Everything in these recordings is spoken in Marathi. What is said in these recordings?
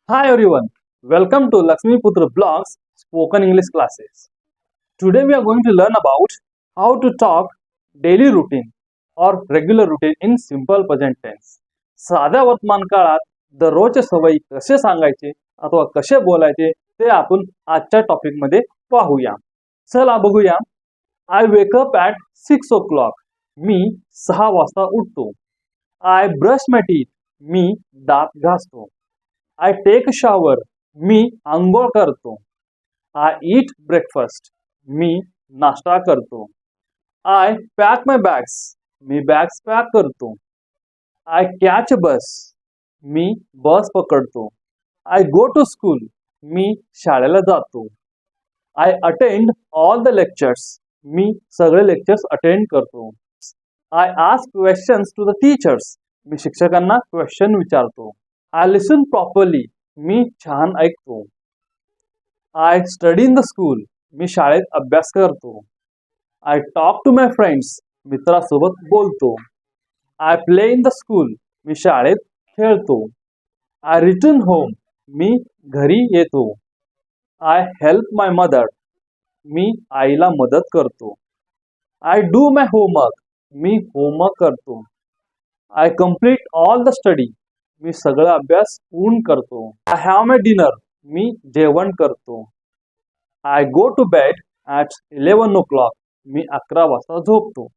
Hi everyone, welcome to Lakshmi Putra Blogs Spoken English classes. Today we are going to learn about how to talk daily routine or regular routine in simple present tense. साध्या वर्तमान काळात दररोजच्या सवयी कसे सांगायचे अथवा कसे बोलायचे ते आपण आजच्या टॉपिक मध्ये पाहूया. चला बघूया. I wake up at 6 o'clock. मी 6 वाजता उठतो. I brush my teeth. मी दात घासतो. I take shower. मी आंघोळ करतो. I eat breakfast. मी नाश्ता करतो. I pack my bags. मी बॅग्स पॅक करतो. I catch bus. मी बस पकडतो. I go to school. मी शाळेला जातो. I attend all the lectures. मी सगळे लेक्चर्स अटेंड करतो. I ask questions to the teachers. मी शिक्षकांना क्वेश्चन विचारतो. I listen properly. मी छान ऐकतो. I study in the school. मी शाळेत अभ्यास करतो. I talk to my friends. मित्रासोबत बोलतो. I play in the school. मी शाळेत खेळतो. I return home. मी घरी येतो. I help my mother. मी आईला मदत करतो. I do my homework. मी होमवर्क करतो. I complete all the study. मी सगळा अभ्यास पूर्ण करतो. I have my dinner. मी जेवण करतो. I go to bed at 11 o'clock. मी 11 वाजता झोपतो.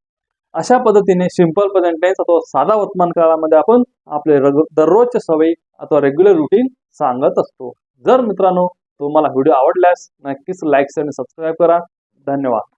अशा पद्धतीने सिंपल प्रेझेंट टेन्स अथवा साधा वर्तमान काळामध्ये आपण आपले दररोजच्या सवयी अथवा रेग्युलर रुटीन सांगत असतो. जर मित्रांनो तुम्हाला व्हिडिओ आवडल्यास नक्कीच लाईक आणि सबस्क्राईब करा. धन्यवाद.